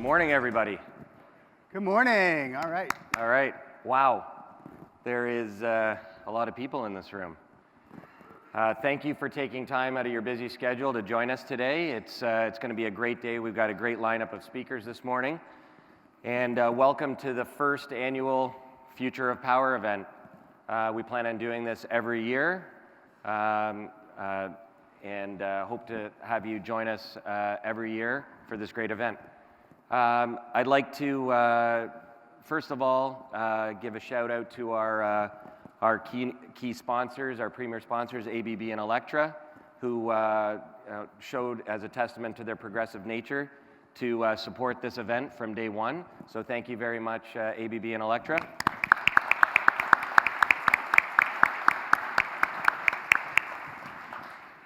Morning, everybody. Good morning. All right. All right. Wow. There is a lot of people in this room. Thank you for taking time out of your busy schedule to join us today. It's going to be a great day. We've got a great lineup of speakers this morning. And welcome to the first annual Future of Power event. We plan on doing this every year and hope to have you join us every year for this great event. I'd like to, first of all, give a shout out to our key sponsors, our premier sponsors, ABB and Electra, who showed as a testament to their progressive nature to support this event from day one. So thank you very much, ABB and Electra.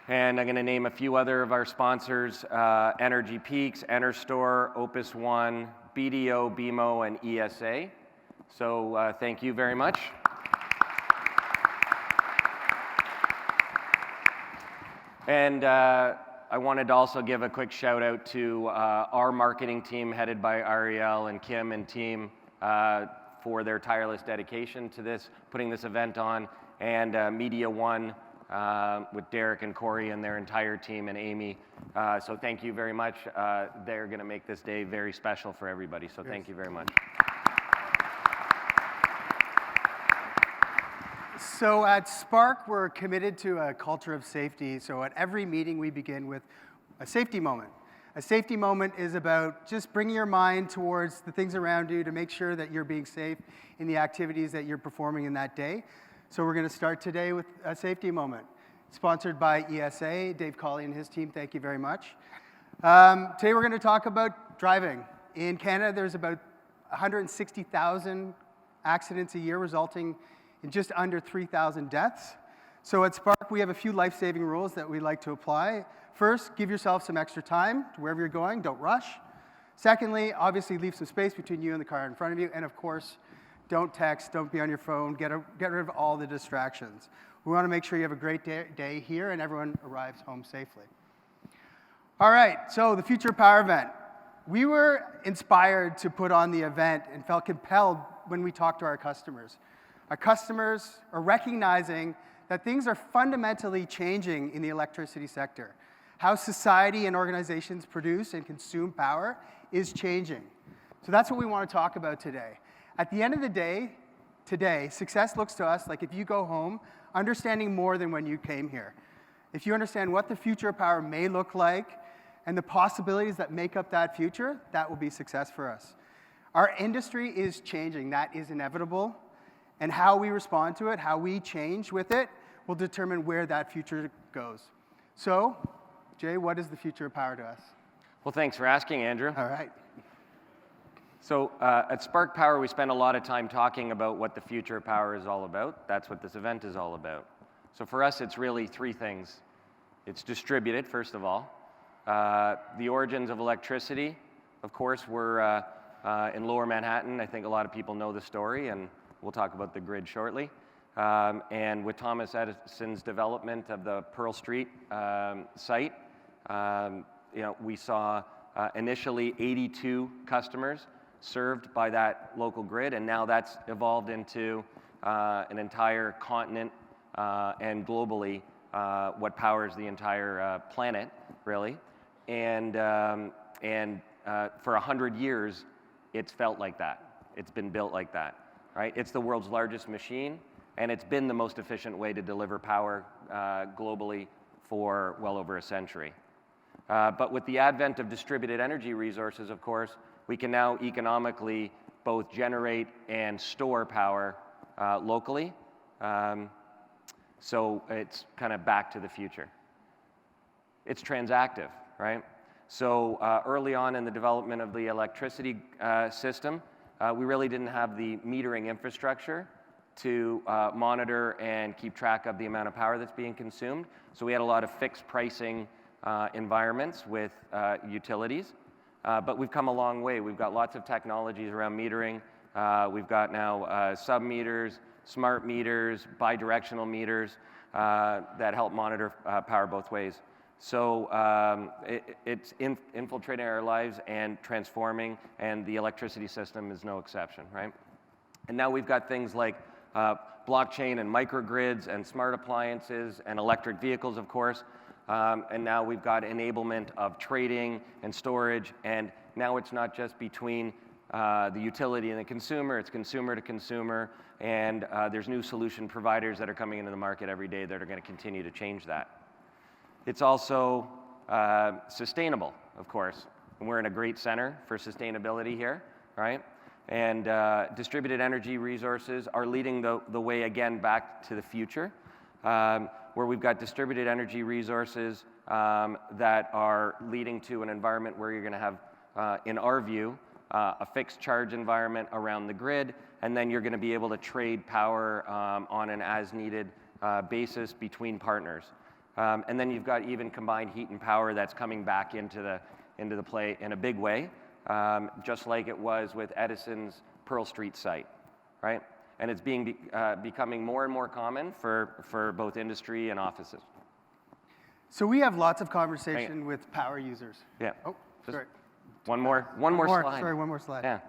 And I'm going to name a few other of our sponsors, Energy Peaks, EnerStore, Opus One, BDO, BMO, and ESA. So thank you very much. And I wanted to also give a quick shout out to our marketing team headed by Ariel and Kim and team for their tireless dedication to this, putting this event on, and Media One with Derek and Corey and their entire team and Amy. So thank you very much. They're going to make this day very special for everybody. So thank you very much. So at Spark, we're committed to a culture of safety. So at every meeting, we begin with a safety moment. A safety moment is about just bringing your mind towards the things around you to make sure that you're being safe in the activities that you're performing in that day. So we're going to start today with a safety moment, sponsored by ESA. Dave Colley and his team, thank you very much. Today we're going to talk about driving. In Canada, there's about 160,000 accidents a year, resulting in just under 3,000 deaths. So at Spark, we have a few life-saving rules that we like to apply. First, give yourself some extra time to wherever you're going. Don't rush. Secondly, obviously leave some space between you and the car in front of you. And of course, don't text, don't be on your phone, get rid of all the distractions. We want to make sure you have a great day here and everyone arrives home safely. All right, so the Future Power event. We were inspired to put on the event and felt compelled when we talked to our customers. Our customers are recognizing that things are fundamentally changing in the electricity sector. How society and organizations produce and consume power is changing. So that's what we want to talk about today. At the end of the day, today, success looks to us like if you go home understanding more than when you came here. If you understand what the future of power may look like and the possibilities that make up that future, that will be success for us. Our industry is changing. That is inevitable. And how we respond to it, how we change with it, will determine where that future goes. So, Jay, what is the future of power to us? Well, thanks for asking, Andrew. All right. So at Spark Power, we spend a lot of time talking about what the future of power is all about. That's what this event is all about. So for us, it's really three things. It's distributed, first of all. The origins of electricity, of course, we're in Lower Manhattan. I think a lot of people know the story, and we'll talk about the grid shortly. And with Thomas Edison's development of the Pearl Street site, we saw initially 82 customers served by that local grid, and now that's evolved into an entire continent and globally what powers the entire planet, really. And for 100 years, it's felt like that. It's been built like that, right? It's the world's largest machine, and it's been the most efficient way to deliver power globally for well over a century. But with the advent of distributed energy resources, of course, we can now economically both generate and store power locally. So it's kind of back to the future. It's transactive, right? So early on in the development of the electricity system, we really didn't have the metering infrastructure to monitor and keep track of the amount of power that's being consumed. So we had a lot of fixed pricing environments with utilities. But we've come a long way. We've got lots of technologies around metering. We've got now sub-meters, smart meters, bidirectional meters that help monitor power both ways. So it's infiltrating our lives and transforming, and the electricity system is no exception, right? And now we've got things like blockchain and microgrids and smart appliances and electric vehicles, of course. And now we've got enablement of trading and storage. And now it's not just between the utility and the consumer, it's consumer to consumer. And there's new solution providers that are coming into the market every day that are going to continue to change that. It's also sustainable, of course. And we're in a great center for sustainability here, right? And distributed energy resources are leading the way again back to the future, where we've got distributed energy resources that are leading to an environment where you're going to have, in our view, a fixed charge environment around the grid, and then you're going to be able to trade power on an as-needed basis between partners. And then you've got even combined heat and power that's coming back into the play in a big way, just like it was with Edison's Pearl Street site, right? And it's becoming more and more common for both industry and offices. So we have lots of conversation with power users. Yeah. Oh, sorry. One more slide. Sorry, one more slide. Yeah.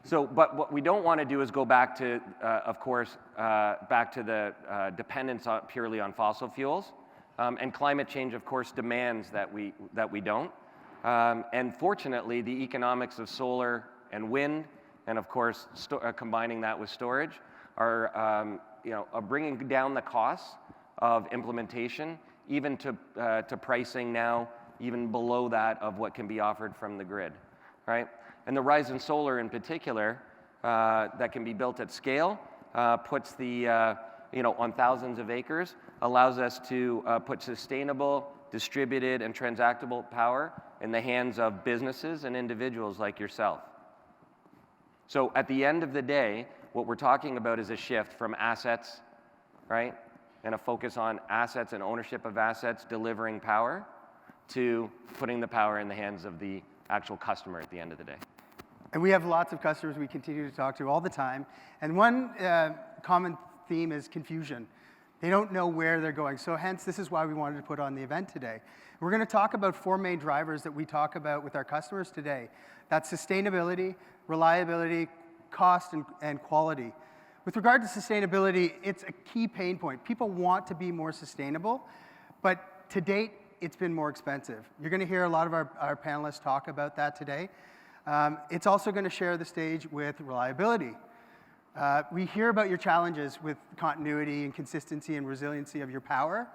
So, but what we don't want to do is go back to, of course, back to the dependence purely on fossil fuels. And climate change, of course, demands that we don't. And fortunately, the economics of solar and wind, and of course, combining that with storage, are bringing down the costs of implementation, even to pricing now, even below that of what can be offered from the grid, right? And the rise in solar, in particular, that can be built at scale, puts the on thousands of acres, allows us to put sustainable, distributed, and transactable power in the hands of businesses and individuals like yourself. So at the end of the day, what we're talking about is a shift from assets, right, and a focus on assets and ownership of assets delivering power, to putting the power in the hands of the actual customer at the end of the day. And we have lots of customers we continue to talk to all the time. And one common theme is confusion. They don't know where they're going. So hence, this is why we wanted to put on the event today. We're going to talk about 4 main drivers that we talk about with our customers today. That's sustainability, reliability, cost, and quality. With regard to sustainability, it's a key pain point. People want to be more sustainable, but to date, it's been more expensive. You're going to hear a lot of our panelists talk about that today. It's also going to share the stage with reliability. We hear about your challenges with continuity and consistency and resiliency of your power.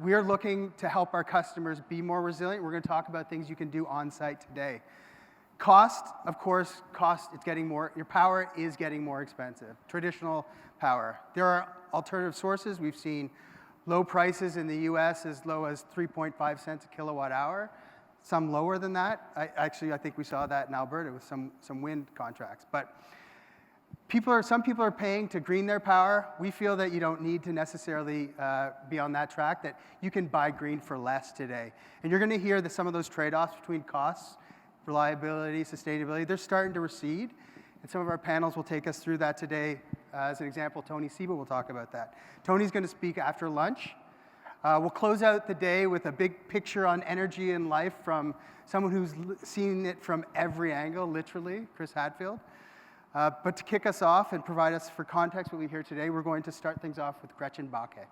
We're looking to help our customers be more resilient. We're going to talk about things you can do on site today. Cost, of course, your power is getting more expensive. Traditional power. There are alternative sources. We've seen low prices in the US as low as 3.5 cents a kilowatt hour. Some lower than that. I think we saw that in Alberta with some wind contracts. But some people are paying to green their power. We feel that you don't need to necessarily be on that track, that you can buy green for less today. And you're going to hear that some of those trade-offs between costs, reliability, sustainability, they're starting to recede. And some of our panels will take us through that today. As an example, Tony Seba will talk about that. Tony's going to speak after lunch. We'll close out the day with a big picture on energy and life from someone who's seen it from every angle, literally, Chris Hadfield. But to kick us off and provide us for context what we hear today, we're going to start things off with Gretchen Bakke.